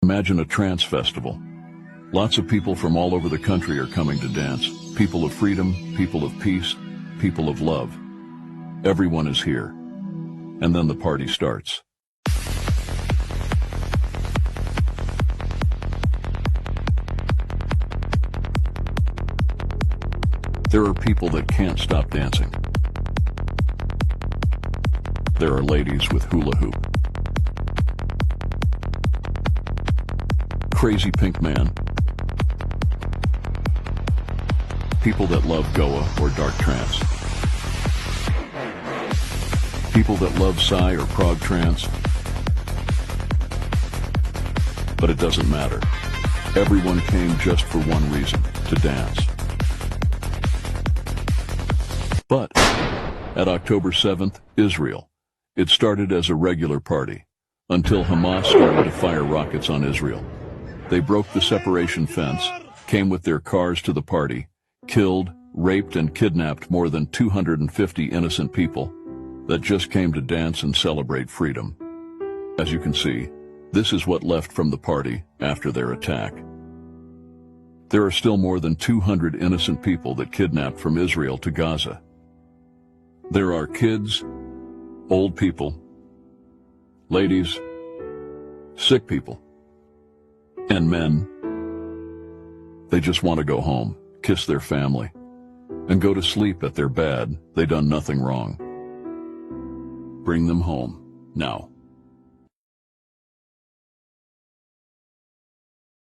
Imagine a trance festival. Lots of people from all over the country are coming to dance. People of freedom, people of peace, people of love. Everyone is here. And then the party starts. There are people that can't stop dancing. There are ladies with hula hoop. Crazy pink man. People that love Goa or dark trance. People that love Psy or prog trance. But it doesn't matter. Everyone came just for one reason, to dance. But at October 7th, Israel, it started as a regular party, until Hamas started to fire rockets on Israel. They broke the separation fence, came with their cars to the party, killed, raped, and kidnapped more than 250 innocent people that just came to dance and celebrate freedom. As you can see, this is what left from the party after their attack. There are still more than 200 innocent people that kidnapped from Israel to Gaza. There are kids, old people, ladies, sick people, and men. They just want to go home, kiss their family, and go to sleep at their bed. They done nothing wrong. Bring them home, now.